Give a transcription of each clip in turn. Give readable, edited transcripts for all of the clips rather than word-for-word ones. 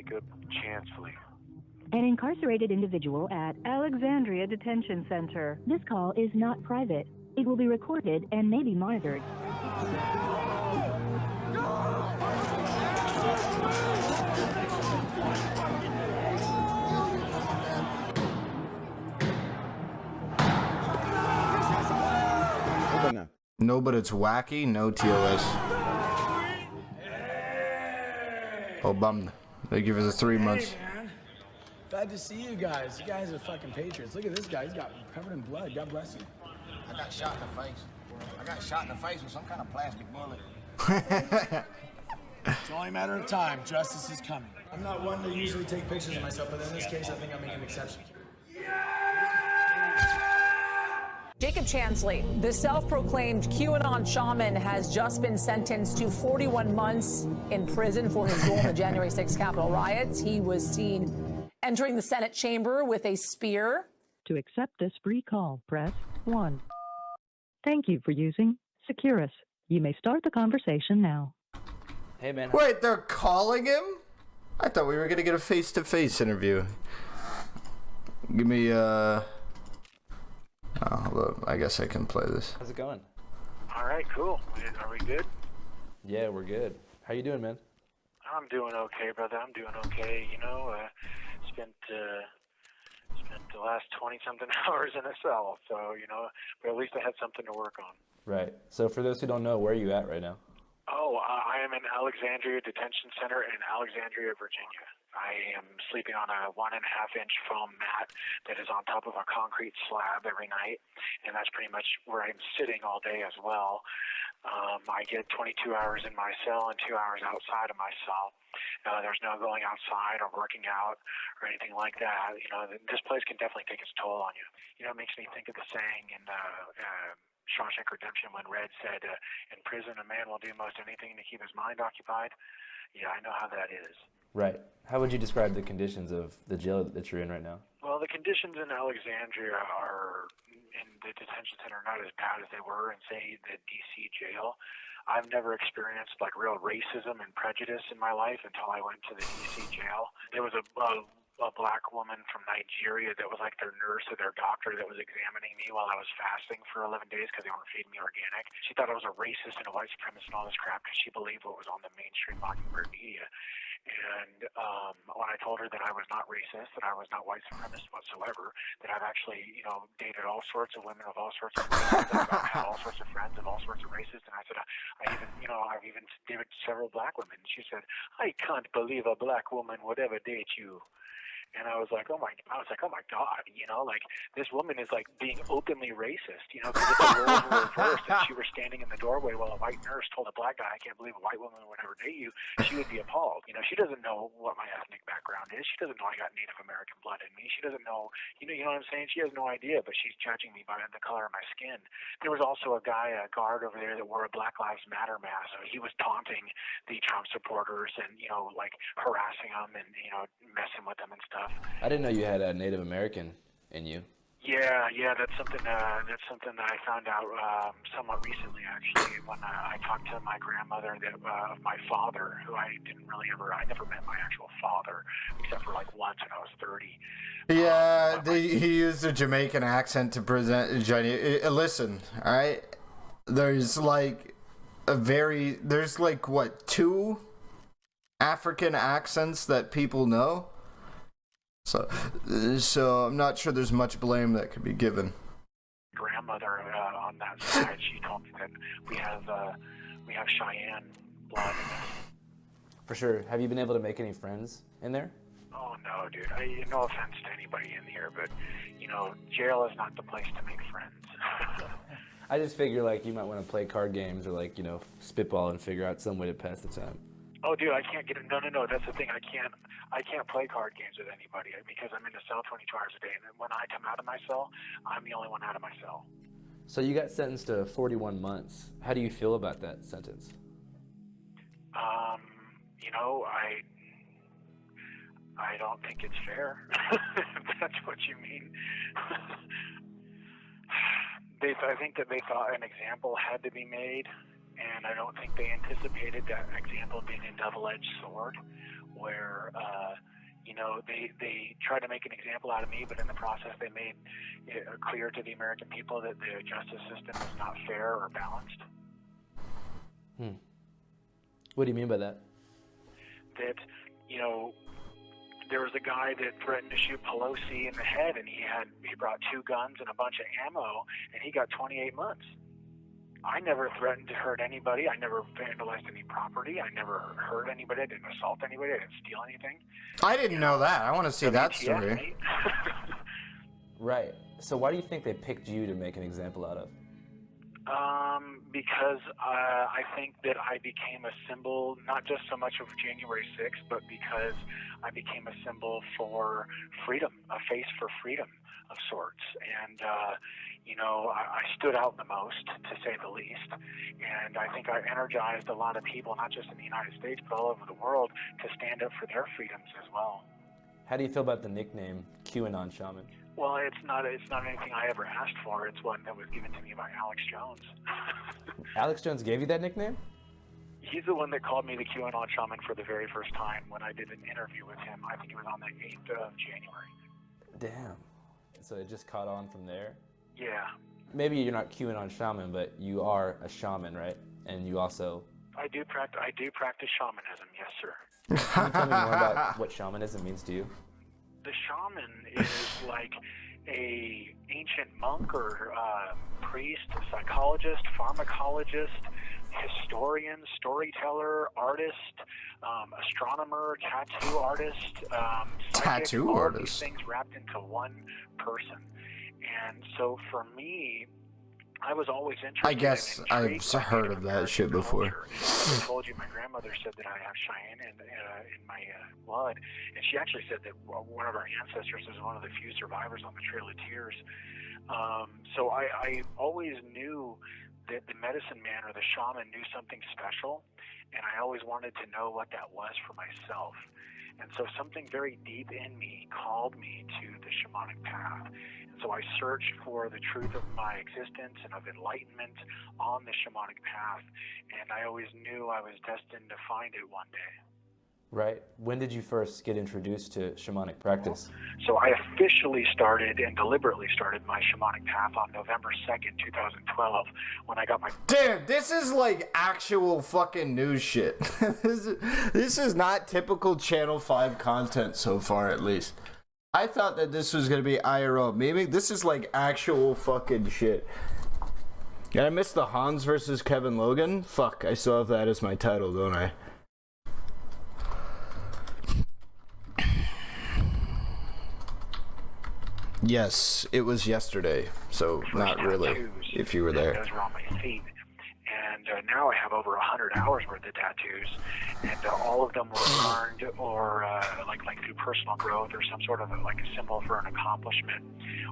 Jacob Chansley. An incarcerated individual at Alexandria Detention Center. This call is not private. It will be recorded and may be monitored. No, but it's wacky. No TOS. Oh, bummed. They give us 3 months. Hey, man. Glad to see you guys. You guys are fucking patriots. Look at this guy. He's got covered in blood. God bless you. I got shot in the face. I got shot in the face with some kind of plastic bullet. It's only a matter of time. Justice is coming. I'm not one to usually take pictures of myself, but in this case, I think I'll make an exception. Jacob Chansley, the self-proclaimed QAnon shaman, has just been sentenced to 41 months in prison for his role in the January 6th Capitol riots. He was seen entering the Senate chamber with a spear. To accept this free call, press 1. Thank you for using Securus. You may start the conversation now. Hey, man. Wait, they're calling him? I thought we were going to get a face-to-face interview. Give me, Oh, hold up. I guess I can play this. How's it going? All right, cool. Are we good? Yeah, we're good. How you doing, man? I'm doing okay, brother. I'm doing okay. You know, spent the last 20-something hours in a cell, so, you know, but at least I had something to work on. Right. So for those who don't know, where are you at right now? Oh, I am in Alexandria Detention Center in Alexandria, Virginia. I am sleeping on a 1.5-inch foam mat that is on top of a concrete slab every night, and that's pretty much where I'm sitting all day as well. I get 22 hours in my cell and 2 hours outside of my cell. There's no going outside or working out or anything like that. You know, this place can definitely take its toll on you. You know, it makes me think of the saying in Shawshank Redemption when Red said, in prison a man will do most anything to keep his mind occupied. Yeah, I know how that is. Right. How would you describe the conditions of the jail that you're in right now? Well, the conditions in Alexandria are, in the detention center, not as bad as they were in, say, the D.C. jail. I've never experienced, like, real racism and prejudice in my life until I went to the D.C. jail. There was a black woman from Nigeria that was like their nurse or their doctor that was examining me while I was fasting for 11 days because they weren't feeding me organic. She thought I was a racist and a white supremacist and all this crap because she believed what was on the mainstream Mockingbird media. And when I told her that I was not racist, that I was not white supremacist whatsoever, that I've actually, you know, dated all sorts of women of all sorts of races, that I've had all sorts of friends of all sorts of races, and I said, I've even dated several black women. She said, I can't believe a black woman would ever date you. And I was like, oh my God, you know, like this woman is like being openly racist, you know, because if the roles were reversed and she were standing in the doorway while a white nurse told a black guy, I can't believe a white woman would ever date you, she would be appalled. You know, she doesn't know what my ethnic background is. She doesn't know I got Native American blood in me. She doesn't know, you know what I'm saying? She has no idea, but she's judging me by the color of my skin. There was also a guard over there that wore a Black Lives Matter mask. So he was taunting the Trump supporters and, you know, like harassing them and, you know, messing with them and stuff. I didn't know you had a Native American in you. Yeah, that's something that I found out somewhat recently, actually, when I talked to my grandmother of my father, who I never met my actual father, except for like once when I was 30. Yeah, he used a Jamaican accent to present Johnny. Listen, all right, there's like what, 2 African accents that people know. So I'm not sure there's much blame that could be given. Grandmother on that side, she told me that we have Cheyenne blood in us. For sure. Have you been able to make any friends in there? Oh no, dude. No offense to anybody in here, but you know, jail is not the place to make friends. I just figure like you might want to play card games or like, you know, spitball and figure out some way to pass the time. Oh, dude, I can't get it. No. That's the thing. I can't play card games with anybody because I'm in the cell 22 hours a day. And when I come out of my cell, I'm the only one out of my cell. So you got sentenced to 41 months. How do you feel about that sentence? You know, I don't think it's fair. If that's what you mean. I think that they thought an example had to be made. And I don't think they anticipated that example being a double-edged sword, where they tried to make an example out of me, but in the process they made it clear to the American people that the justice system is not fair or balanced. What do you mean by that? That, there was a guy that threatened to shoot Pelosi in the head, and he brought 2 guns and a bunch of ammo, and he got 28 months. I never threatened to hurt anybody. I never vandalized any property. I never hurt anybody. I didn't assault anybody. I didn't steal anything. I didn't know that. I want to see that WTF, story. mate. Right. So why do you think they picked you to make an example out of? Because I think that I became a symbol, not just so much of January 6th, but because I became a symbol for freedom, a face for freedom of sorts. And, I stood out the most, to say the least. And I think I energized a lot of people, not just in the United States, but all over the world, to stand up for their freedoms as well. How do you feel about the nickname QAnon Shaman? Well, it's not anything I ever asked for. It's one that was given to me by Alex Jones. Alex Jones gave you that nickname? He's the one that called me the QAnon Shaman for the very first time when I did an interview with him. I think it was on the 8th of January. Damn. So it just caught on from there? Yeah. Maybe you're not QAnon Shaman, but you are a shaman, right? And you also... I do practice shamanism, yes, sir. Can you tell me more about what shamanism means to you? The shaman is like a ancient monk or priest, psychologist, pharmacologist, historian, storyteller, artist, astronomer, tattoo artist, psychic, Tattoo all artist. these things wrapped into one person. And so for me, I was always interested. I guess and I've intrigued by heard Native of that American shit before. culture. I told you my grandmother said that I have Cheyenne in my blood, and she actually said that one of our ancestors was one of the few survivors on the Trail of Tears. So I always knew that the medicine man or the shaman knew something special, and I always wanted to know what that was for myself. And so something very deep in me called me to the shamanic path. And so I searched for the truth of my existence and of enlightenment on the shamanic path, and I always knew I was destined to find it one day. Right. When did you first get introduced to shamanic practice? So I officially started and deliberately started my shamanic path on November 2nd, 2012, when I got my... Dude, this is like actual fucking news shit. This is not typical Channel 5 content so far, at least. I thought that this was going to be IRL. Maybe this is like actual fucking shit. And I missed the Hans versus Kevin Logan? Fuck, I still have that as my title, don't I? Yes, it was yesterday, so not really, if you were there. Those were on my feet. And now I have over 100 hours worth of tattoos, and all of them were earned or like through personal growth or some sort of like a symbol for an accomplishment,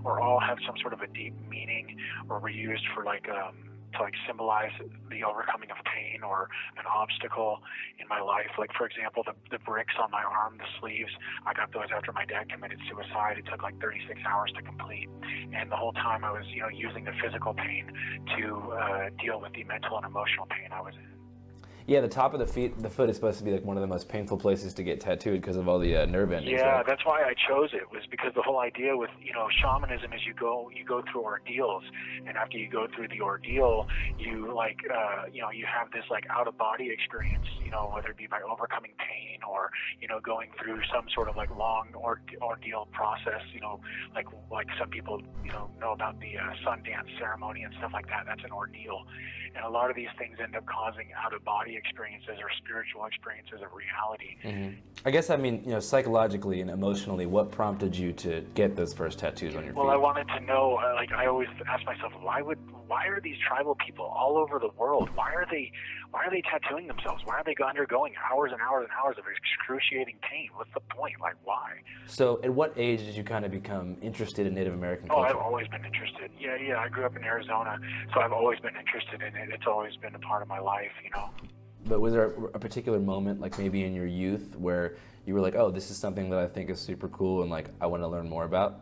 or all have some sort of a deep meaning, or were used for to symbolize the overcoming of pain or an obstacle in my life. Like, for example, the bricks on my arm, the sleeves, I got those after my dad committed suicide. It took like 36 hours to complete. And the whole time I was, using the physical pain to deal with the mental and emotional pain I was in. Yeah, the top of the foot is supposed to be like one of the most painful places to get tattooed because of all the nerve endings. Yeah, right? that's why I chose it, was because the whole idea with, shamanism is you go through ordeals, and after you go through the ordeal, you you have this like out of body experience, whether it be by overcoming pain or, going through some sort of like long ordeal process, like some people, know about the Sundance ceremony and stuff like that. That's an ordeal. And a lot of these things end up causing out-of-body experiences or spiritual experiences of reality. Mm-hmm. I guess, psychologically and emotionally, what prompted you to get those first tattoos on your feet? Well, I wanted to know, I always ask myself, why are these tribal people all over the world, why are they tattooing themselves? Why are they undergoing hours and hours and hours of excruciating pain? What's the point? Like, why? So at what age did you kind of become interested in Native American culture? Oh, I've always been interested. Yeah, I grew up in Arizona, so I've always been interested in it. It's always been a part of my life, But was there a particular moment, like maybe in your youth, where you were like, oh, this is something that I think is super cool and like I want to learn more about?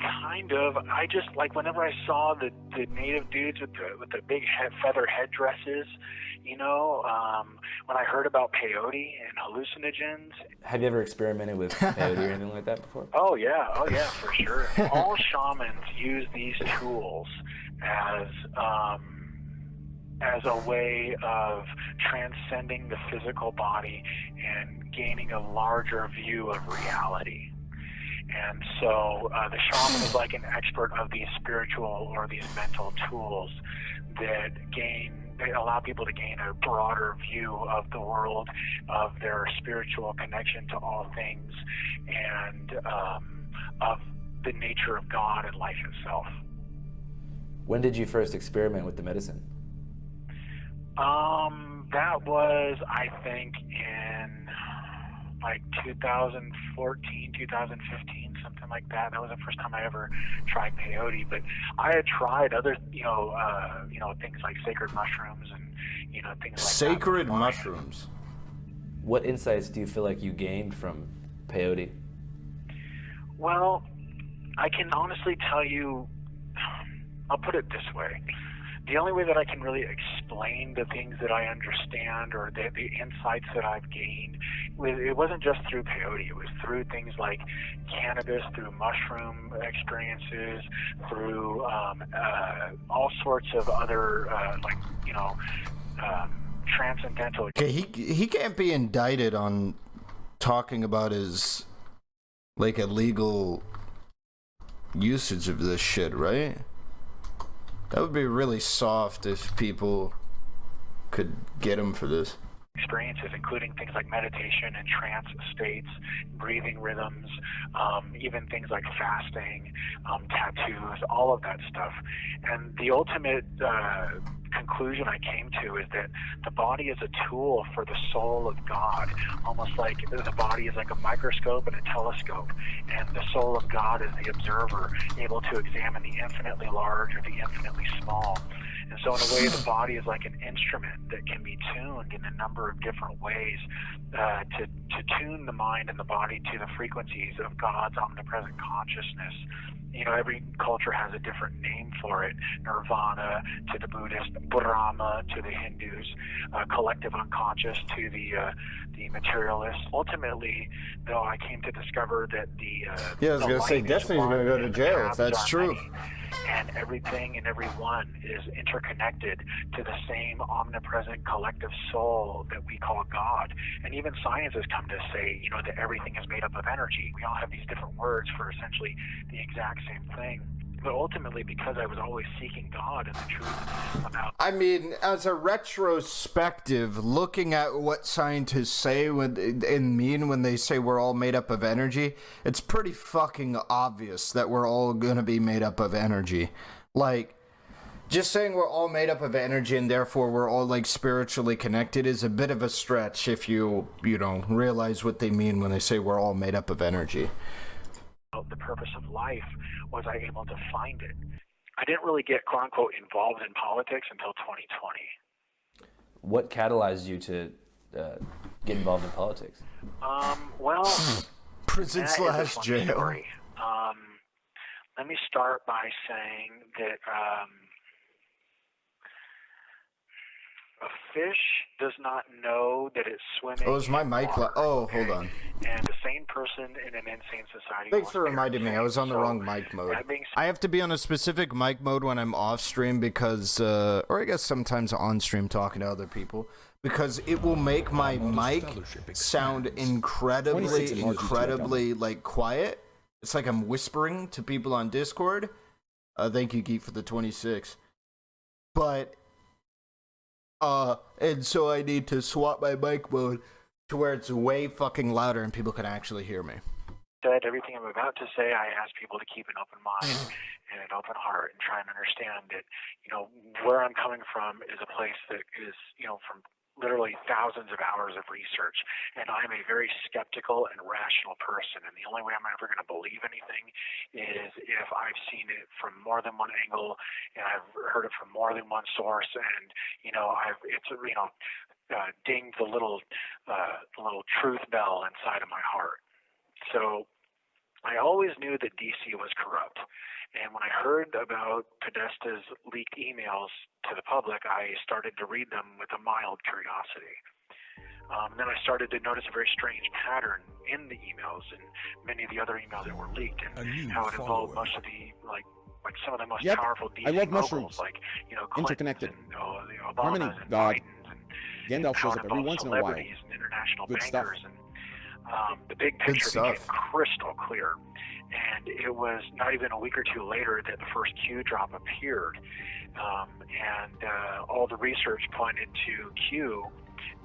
Kind of. I just like whenever I saw the native dudes with the big feather headdresses, when I heard about peyote and hallucinogens. Have you ever experimented with peyote or anything like that before? Oh yeah, for sure. All shamans use these tools as a way of transcending the physical body and gaining a larger view of reality. And so the shaman is like an expert of these spiritual or these mental tools that allow people to gain a broader view of the world, of their spiritual connection to all things, and of the nature of God and life itself. When did you first experiment with the medicine? That was, I think, in like 2014, 2015, something like that. That was the first time I ever tried peyote. But I had tried other, things like sacred mushrooms and, things like Sacred that. mushrooms. What insights do you feel like you gained from peyote? Well, I can honestly tell you, I'll put it this way. The only way that I can really explain the things that I understand or the insights that I've gained, it wasn't just through peyote. It was through things like cannabis, through mushroom experiences, through all sorts of other, transcendental. Okay, he can't be indicted on talking about his, like, illegal usage of this shit, right? That would be really soft if people could get him for this. Experiences, including things like meditation and trance states, breathing rhythms, even things like fasting, tattoos, all of that stuff. And the ultimate conclusion I came to is that the body is a tool for the soul of God, almost like the body is like a microscope and a telescope, and the soul of God is the observer, able to examine the infinitely large or the infinitely small. And so in a way, the body is like an instrument that can be tuned in a number of different ways to tune the mind and the body to the frequencies of God's omnipresent consciousness. Every culture has a different name for it. Nirvana to the Buddhist, Brahma to the Hindus, collective unconscious to the materialists. Ultimately, though, I came to discover that I was gonna say Destiny's gonna go to jail if that's true. And everything and everyone is interconnected to the same omnipresent collective soul that we call God. And even science has come to say, that everything is made up of energy. We all have these different words for essentially the exact same thing. But ultimately, because I was always seeking God and the truth about... I mean, as a retrospective, looking at what scientists say when they say we're all made up of energy, it's pretty fucking obvious that we're all gonna be made up of energy. Like, just saying we're all made up of energy and therefore we're all, like, spiritually connected is a bit of a stretch if you realize what they mean when they say we're all made up of energy. The purpose of life, was I able to find it. I didn't really get, quote unquote, involved in politics until 2020. What catalyzed you to get involved in politics? Prison / jail. Let me start by saying that a fish does not know that it's swimming. Oh, is my mic? Hold on. And the sane person in an insane society. Thanks for reminding me. I was on the wrong mic mode. I have to be on a specific mic mode when I'm off stream because, or I guess sometimes on stream talking to other people, because it will make my mic sound incredibly like quiet. It's like I'm whispering to people on Discord. Thank you, Geek, for the 26. But and so I need to swap my mic mode to where it's way fucking louder and people can actually hear me. Said everything I'm about to say, I ask people to keep an open mind and an open heart and try and understand that, where I'm coming from is a place that is, from literally thousands of hours of research. And I'm a very skeptical and rational person. And the only way I'm ever going to believe anything is if I've seen it from more than one angle and I've heard it from more than one source. And, dinged the little truth bell inside of my heart. So I always knew that DC was corrupt. And when I heard about Podesta's leaked emails to the public, I started to read them with a mild curiosity. Then I started to notice a very strange pattern in the emails and many of the other emails that were leaked, and how it involved most of the like some of the most powerful DC moguls, like interconnected. And, the Obamas and Bidens and Gandalf shows up every once in a while. Celebrities and international Good bankers stuff. and the big picture became crystal clear. And it was not even a week or two later that the first Q drop appeared, and all the research pointed to Q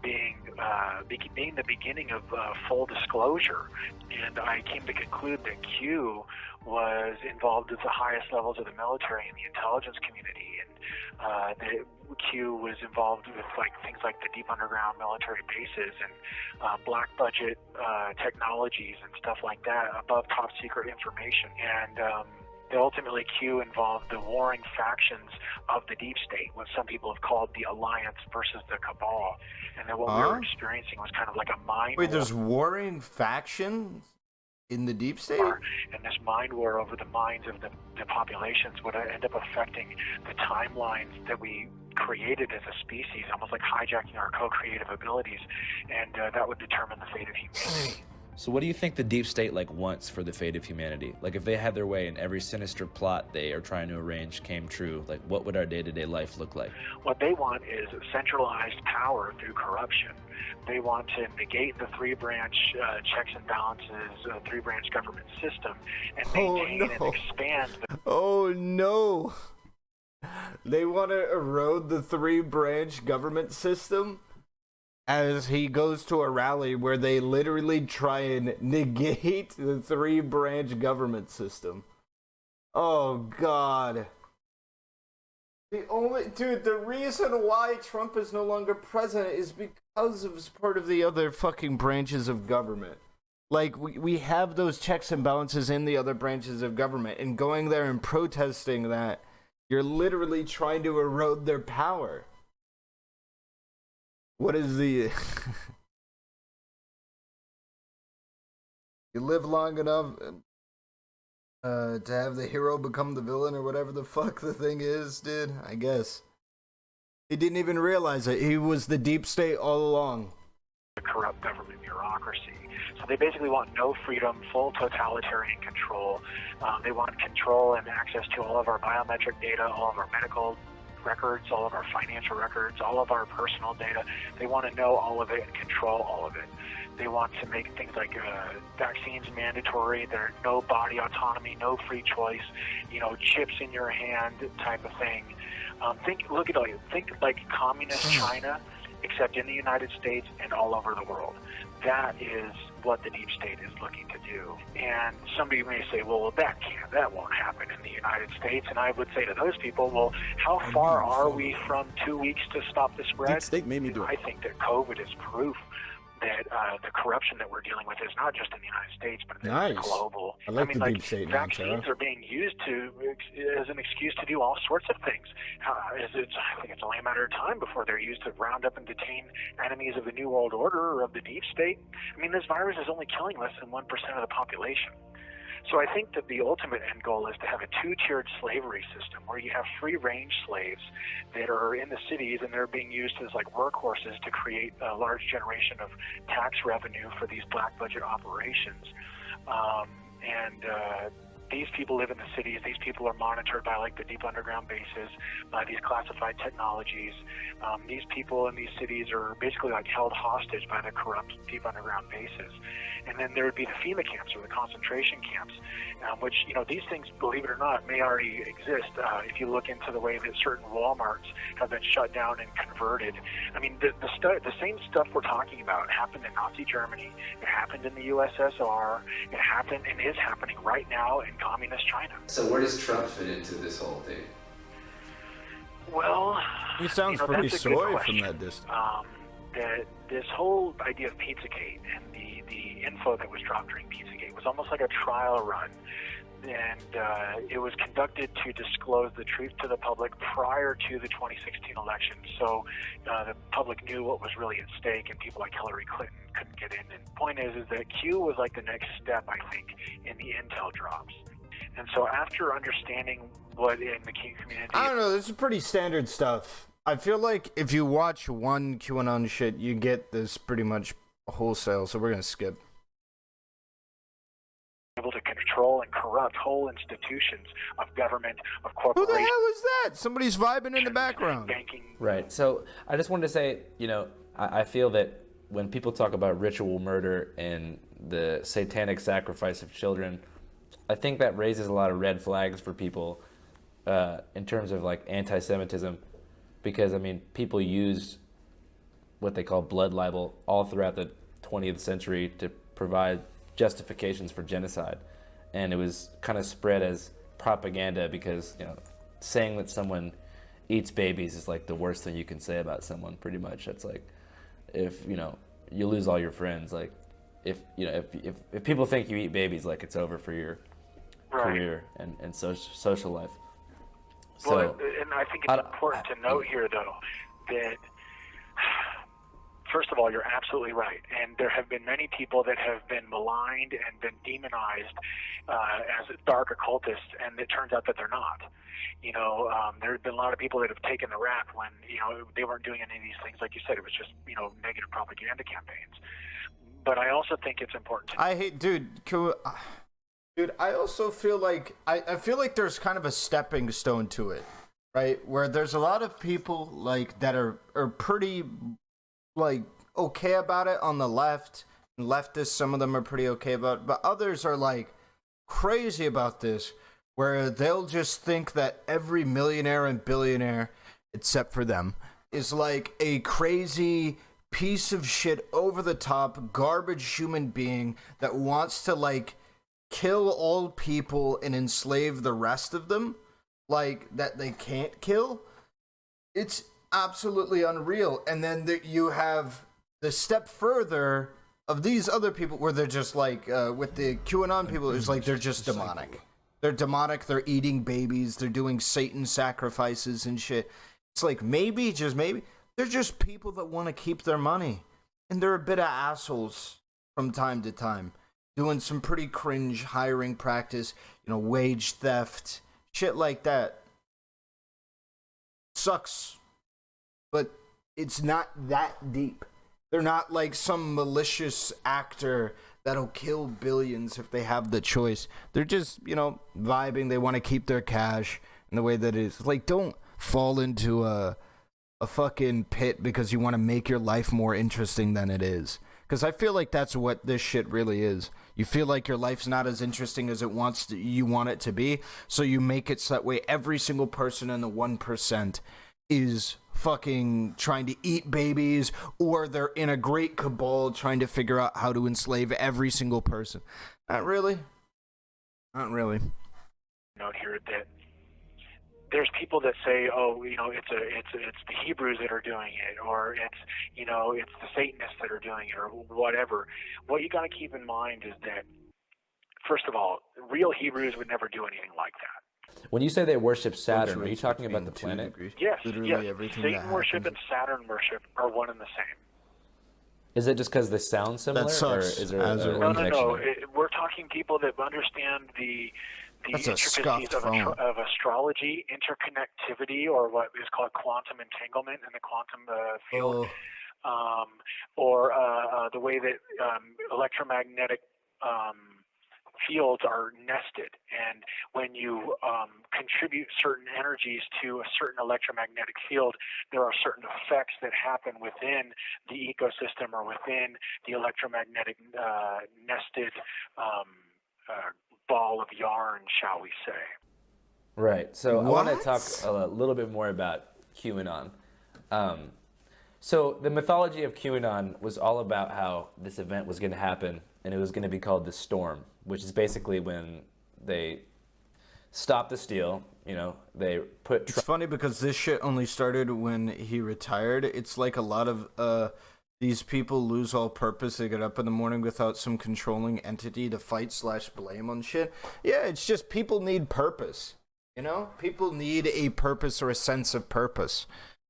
being the beginning of full disclosure. And I came to conclude that Q was involved at the highest levels of the military and the intelligence community, and that Q was involved with things like the deep underground military bases and black budget technologies and stuff like that, above top secret information. And ultimately, Q involved the warring factions of the deep state, what some people have called the alliance versus the cabal. And then what we were experiencing was kind of like a mind war. Wait, there's warring factions in the deep state? And this mind war over the minds of the populations would end up affecting the timelines that we created as a species, almost like hijacking our co-creative abilities, and that would determine the fate of humanity. So what do you think the deep state wants for the fate of humanity? If they had their way and every sinister plot they are trying to arrange came true, what would our day-to-day life look like? What they want is centralized power through corruption. They want to negate the three-branch checks and balances, three-branch government system, and maintain and expand. Oh no! They want to erode the three-branch government system? As he goes to a rally where they literally try and negate the three-branch government system. Oh, God. The reason why Trump is no longer president is because of his part of the other fucking branches of government. We have those checks and balances in the other branches of government, and going there and protesting that, you're literally trying to erode their power. What is the... You live long enough to have the hero become the villain, or whatever the fuck the thing is, dude, I guess. He didn't even realize it. He was the deep state all along. The corrupt government bureaucracy. So they basically want no freedom, full totalitarian control. They want control and access to all of our biometric data, all of our medical records, all of our financial records, all of our personal data. They want to know all of it and control all of it. They want to make things like vaccines mandatory. There's no body autonomy, no free choice, chips in your hand type of thing. Think like communist China, except in the United States and all over the world. That is what the deep state is looking to do. And somebody may say, well, that won't happen in the United States. And I would say to those people, well, how far are we from 2 weeks to stop the spread? Deep state made me do it. I think that COVID is proof that the corruption that we're dealing with is not just in the United States, but it's global. I mean, the deep state vaccines are being used as an excuse to do all sorts of things. I think it's only a matter of time before they're used to round up and detain enemies of the New World Order or of the deep state. I mean, this virus is only killing less than 1% of the population. So I think that the ultimate end goal is to have a two-tiered slavery system where you have free-range slaves that are in the cities and they're being used as workhorses to create a large generation of tax revenue for these black budget operations. These people live in the cities. These people are monitored by the deep underground bases, by these classified technologies. These people in these cities are basically held hostage by the corrupt deep underground bases. And then there would be the FEMA camps, or the concentration camps, which, these things, believe it or not, may already exist. If you look into the way that certain Walmarts have been shut down and converted. I mean, the same stuff we're talking about happened in Nazi Germany. It happened in the USSR. It happened and is happening right now in communist China. So where does Trump fit into this whole thing? Well, he sounds pretty soy from that distance. This whole idea of Pizzagate and the info that was dropped during Pizzagate was almost like a trial run it was conducted to disclose the truth to the public prior to the 2016 election. So the public knew what was really at stake, and people like Hillary Clinton couldn't get in. And the point is that Q was like the next step, I think, in the intel drops. And so after understanding what in the Q community... I don't know, this is pretty standard stuff. I feel like if you watch one QAnon shit, you get this pretty much wholesale, so we're going to skip. Able to control and corrupt whole institutions of government, of Who corporations. the hell is that? Somebody's vibing in the background. Banking. Right. So I just wanted to say, you know, I feel that when people talk about ritual murder and the satanic sacrifice of children, I think that raises a lot of red flags for people in terms of like anti-Semitism, because I mean, people used what they call blood libel all throughout the 20th century to provide justifications for genocide, and it was kind of spread as propaganda because, you know, saying that someone eats babies is like the worst thing you can say about someone. Pretty much, it's like if, you know, you lose all your friends, like if people think you eat babies, like it's over for your career and social life. So, Well, and I think it's important to note here, though, that first of all, you're absolutely right. And there have been many people that have been maligned and been demonized as dark occultists, and it turns out that they're not. You know, there have been a lot of people that have taken the rap when, you know, they weren't doing any of these things. Like you said, it was just, you know, negative propaganda campaigns. But I also think it's important to... Dude, I also feel like I feel like there's kind of a stepping stone to it, right? Where there's a lot of people like that are pretty like okay about it on the left. And leftists, some of them are pretty okay about it, but others are like crazy about this, where they'll just think that every millionaire and billionaire, except for them, is like a crazy piece of shit, over the top, garbage human being that wants to like kill all people and enslave the rest of them, like that they can't kill. It's absolutely unreal. And then you have the step further of these other people where they're just like with the QAnon people, it's like they're just demonic. They're demonic. They're eating babies. They're doing Satan sacrifices and shit. It's like maybe, just maybe, they're just people that want to keep their money, and they're a bit of assholes from time to time, doing some pretty cringe hiring practice, you know, wage theft, shit like that. Sucks. But it's not that deep. They're not like some malicious actor that'll kill billions if they have the choice. They're just, you know, vibing. They want to keep their cash in the way that it is. Like, don't fall into a fucking pit because you want to make your life more interesting than it is. Because I feel like that's what this shit really is. You feel like your life's not as interesting as you want it to be, so you make it so that way every single person in the 1% is fucking trying to eat babies, or they're in a great cabal trying to figure out how to enslave every single person. Not really. Not really. Note here that there's people that say, oh, you know, it's the Hebrews that are doing it, or it's, you know, it's the Satanists that are doing it, or whatever. What you got to keep in mind is that, first of all, real Hebrews would never do anything like that. When you say they worship Saturn, are you talking about the planet? Yes, literally yes. everything. Satan worship and Saturn worship are one and the same. Is it just because they sound similar, That sucks. or is there No. connection? We're talking people that understand the That's a intricacies scuffed phone. of astrology, interconnectivity, or what is called quantum entanglement in the quantum field, or the way that electromagnetic fields are nested, and when you contribute certain energies to a certain electromagnetic field, there are certain effects that happen within the ecosystem or within the electromagnetic nested ball of yarn, shall we say. Right. So I want to talk a little bit more about QAnon. So the mythology of QAnon was all about how this event was going to happen, and it was going to be called the Storm, which is basically when they stopped the steal. You know, they put... It's funny because this shit only started when he retired. It's like a lot of These people lose all purpose. They get up in the morning without some controlling entity to fight/blame on shit. Yeah, it's just people need purpose. You know? People need a purpose or a sense of purpose.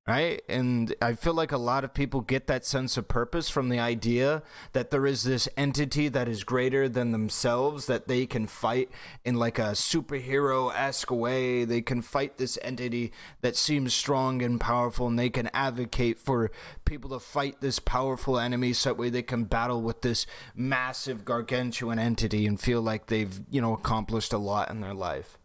Right? And I feel like a lot of people get that sense of purpose from the idea that there is this entity that is greater than themselves, that they can fight in like a superhero-esque way. They can fight this entity that seems strong and powerful, and they can advocate for people to fight this powerful enemy so that way they can battle with this massive gargantuan entity and feel like they've, you know, accomplished a lot in their life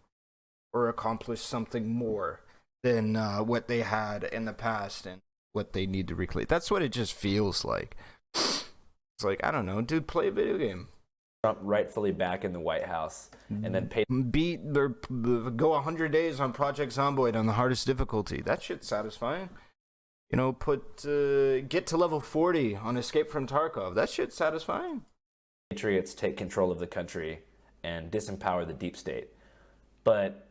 or accomplished something more than what they had in the past and what they need to recreate. That's what it just feels like. It's like, I don't know, dude, play a video game. Trump rightfully back in the White House and then go 100 days on Project Zomboid on the hardest difficulty. That shit's satisfying. You know, get to level 40 on Escape from Tarkov. That shit's satisfying. Patriots take control of the country and disempower the deep state. But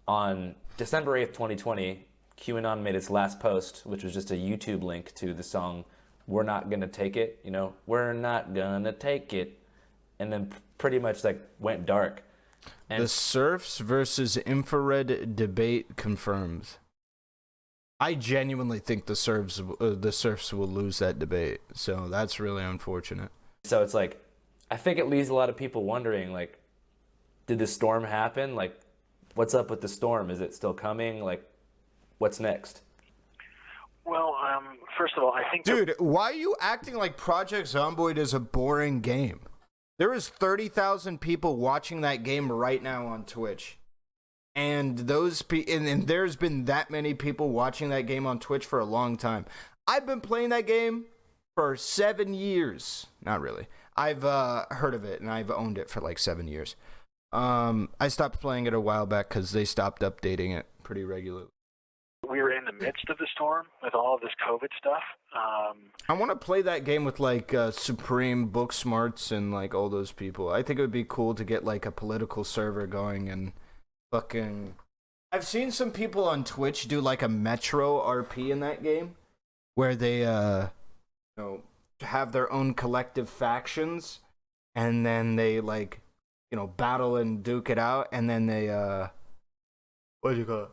on December 8th, 2020, QAnon made its last post, which was just a YouTube link to the song We're Not Gonna Take It, you know, we're not gonna take it, and then pretty much like went dark. And the serfs versus infrared debate confirms. I genuinely think the serfs will lose that debate, so that's really unfortunate. So it's like, I think it leaves a lot of people wondering, like, did the storm happen? Like, what's up with the storm? Is it still coming? Like, what's next? Well, first of all, I think... Dude, why are you acting like Project Zomboid is a boring game? There is 30,000 people watching that game right now on Twitch. And and there's been that many people watching that game on Twitch for a long time. I've been playing that game for 7 years. Not really. I've heard of it, and I've owned it for like 7 years. I stopped playing it a while back because they stopped updating it pretty regularly. We were in the midst of the storm with all of this COVID stuff. I want to play that game with like Supreme, Book Smarts, and like all those people. I think it would be cool to get like a political server going and fucking... I've seen some people on Twitch do like a Metro RP in that game where they have their own collective factions and then they like, you know, battle and duke it out, and then they, what do you call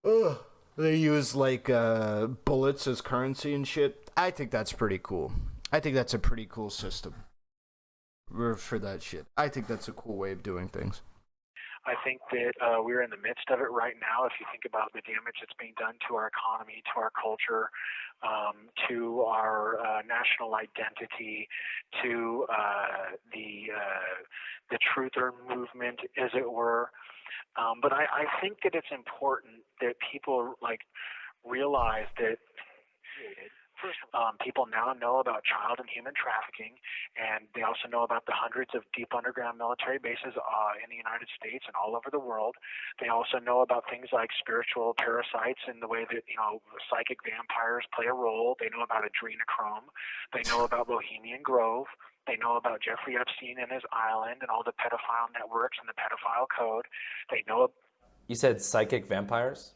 it? They use, like, bullets as currency and shit. I think that's pretty cool. I think that's a pretty cool system for that shit. I think that's a cool way of doing things. I think that we're in the midst of it right now. If you think about the damage that's being done to our economy, to our culture, to our national identity, to the truther movement, as it were. But I think that it's important that people like realize that people now know about child and human trafficking, and they also know about the hundreds of deep underground military bases in the United States and all over the world. They also know about things like spiritual parasites and the way that, you know, psychic vampires play a role. They know about adrenochrome. They know about Bohemian Grove. They know about Jeffrey Epstein and his island and all the pedophile networks and the pedophile code. They know... You said psychic vampires?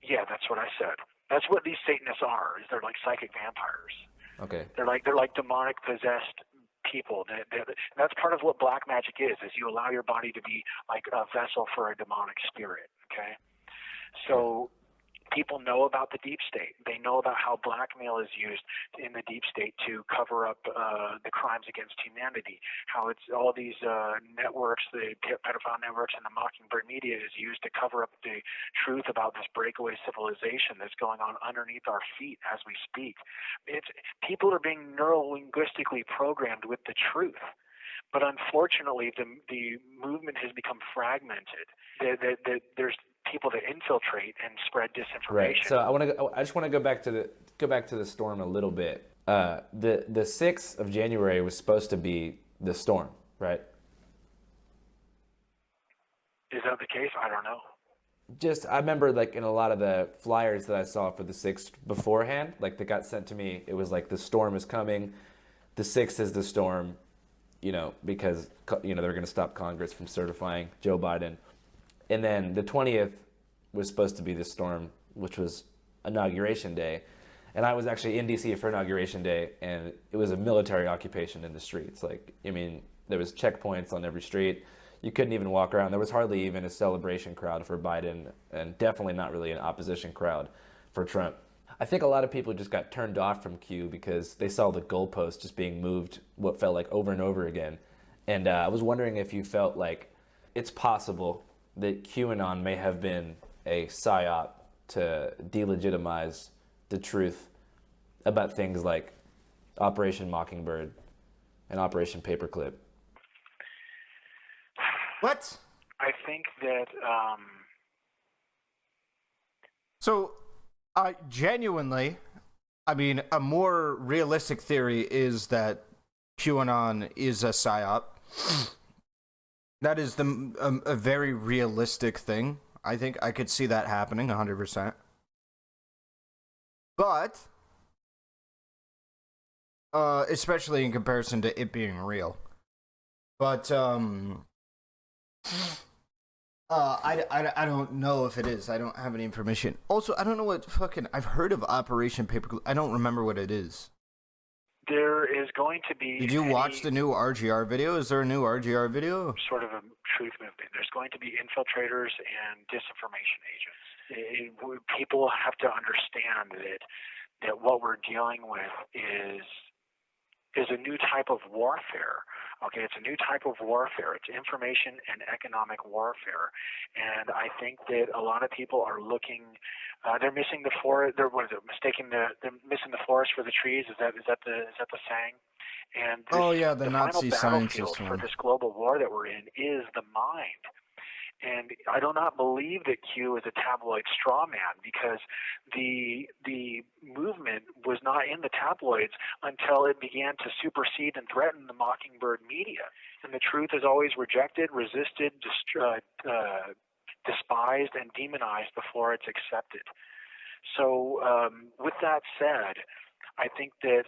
Yeah, that's what I said. That's what these Satanists are. Is they're like psychic vampires. Okay. They're like demonic possessed people. That's part of what black magic is you allow your body to be like a vessel for a demonic spirit. Okay. So people know about the deep state. They know about how blackmail is used in the deep state to cover up the crimes against humanity, how it's all these networks, the pedophile networks and the Mockingbird media is used to cover up the truth about this breakaway civilization that's going on underneath our feet as we speak. People are being neuro-linguistically programmed with the truth. But unfortunately, the movement has become fragmented. There's people that infiltrate and spread disinformation. Right. So I just want to go back to the storm a little bit. The 6th of January was supposed to be the storm, right? Is that the case? I don't know. I remember like in a lot of the flyers that I saw for the 6th beforehand, like that got sent to me, it was like the storm is coming, the 6th is the storm, you know, because you know they're going to stop Congress from certifying Joe Biden. And then the 20th was supposed to be the storm, which was Inauguration Day. And I was actually in DC for Inauguration Day, and it was a military occupation in the streets. Like, I mean, there was checkpoints on every street. You couldn't even walk around. There was hardly even a celebration crowd for Biden, and definitely not really an opposition crowd for Trump. I think a lot of people just got turned off from Q because they saw the goalpost just being moved, what felt like over and over again. And I was wondering if you felt like it's possible that QAnon may have been a psyop to delegitimize the truth about things like Operation Mockingbird and Operation Paperclip. What? I think that So, genuinely, I mean, a more realistic theory is that QAnon is a psyop. That is a very realistic thing. I think I could see that happening 100%. But, especially in comparison to it being real. But, I don't know if it is. I don't have any information. Also, I don't know what fucking... I've heard of Operation Paperclip. I don't remember what it is. there is going to be... Did you watch the new RGR video? Is there a new RGR video? Sort of a truth movement. There's going to be infiltrators and disinformation agents. People have to understand that what we're dealing with is a new type of warfare. Okay, it's a new type of warfare. It's information and economic warfare, and I think that a lot of people are looking. They're missing the forest. They're missing the forest for the trees. Is that the saying? And this, the Nazi scientist for one. this global war that we're in is the mind. And I do not believe that Q is a tabloid straw man, because the movement was not in the tabloids until it began to supersede and threaten the Mockingbird media. And the truth is always rejected, resisted, despised, and demonized before it's accepted. So with that said, I think that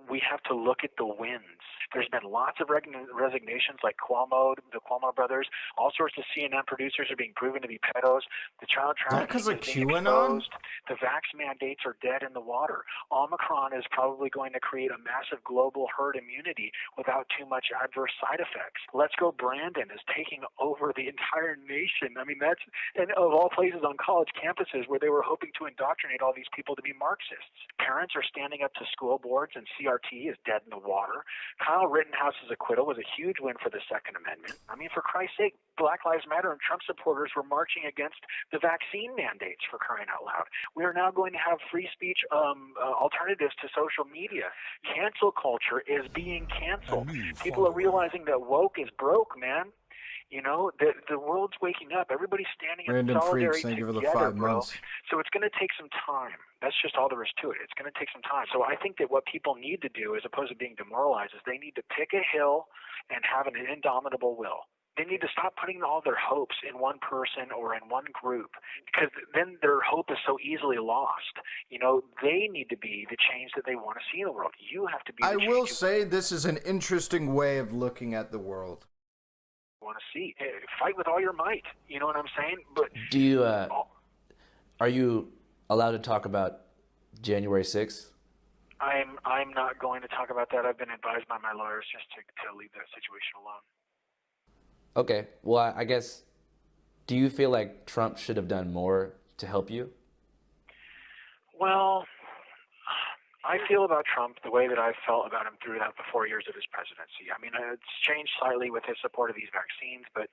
we have to look at the wins. There's been lots of resignations, like Cuomo, the Cuomo brothers. All sorts of CNN producers are being proven to be pedos. The child trafficking is being exposed. The vax mandates are dead in the water. Omicron is probably going to create a massive global herd immunity without too much adverse side effects. Let's Go Brandon is taking over the entire nation. I mean, that's, and of all places, on college campuses where they were hoping to indoctrinate all these people to be Marxists. Parents are standing up to school boards, and CRT is dead in the water. Kyle Rittenhouse's acquittal was a huge win for the Second Amendment. I mean, for Christ's sake, Black Lives Matter and Trump supporters were marching against the vaccine mandates, for crying out loud. We are now going to have free speech alternatives to social media. Cancel culture is being canceled. People are realizing that woke is broke, man. You know, the world's waking up. Everybody's standing in solidarity thank you for the together, 5 bro. months. So it's going to take some time. That's just all there is to it. It's going to take some time. So I think that what people need to do, as opposed to being demoralized, is they need to pick a hill and have an indomitable will. They need to stop putting all their hopes in one person or in one group, because then their hope is so easily lost. You know, they need to be the change that they want to see in the world. You have to be the change. I will say this is an interesting way of looking at the world. Want to see. Fight with all your might. You know what I'm saying? But do you are you allowed to talk about January 6th? I'm not going to talk about that. I've been advised by my lawyers just to leave that situation alone. Okay. Well, I guess, do you feel like Trump should have done more to help you? Well, I feel about Trump the way that I felt about him throughout the 4 years of his presidency. I mean, it's changed slightly with his support of these vaccines, but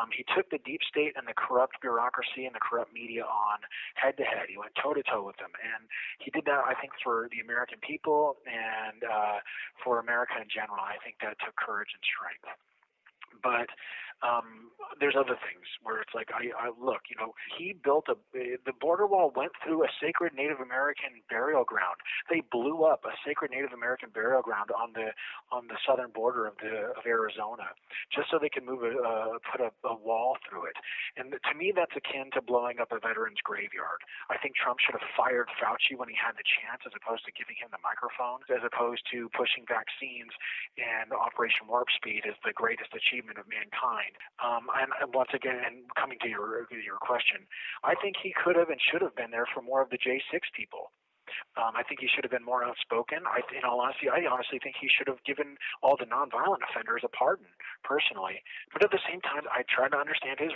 he took the deep state and the corrupt bureaucracy and the corrupt media on head-to-head. He went toe-to-toe with them, and he did that, I think, for the American people and for America in general. I think that took courage and strength. But there's other things where it's like, I look, you know, he built the border wall went through a sacred Native American burial ground. They blew up a sacred Native American burial ground on the southern border of Arizona, just so they could put a wall through it. And to me, that's akin to blowing up a veteran's graveyard. I think Trump should have fired Fauci when he had the chance, as opposed to giving him the microphone, as opposed to pushing vaccines and Operation Warp Speed as the greatest achievement of mankind. mind. And once again, and coming to your question, I think he could have and should have been there for more of the J6 people. I think he should have been more outspoken. In all honesty, I honestly think he should have given all the nonviolent offenders a pardon, personally. But at the same time, I try to understand his.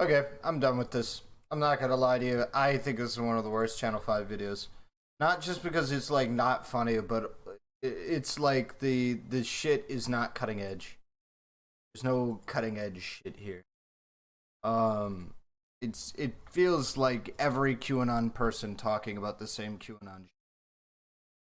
Okay, I'm done with this. I'm not gonna lie to you. I think this is one of the worst Channel 5 videos. Not just because it's like not funny, but it's like the shit is not cutting edge. There's no cutting edge shit here. It feels like every QAnon person talking about the same QAnon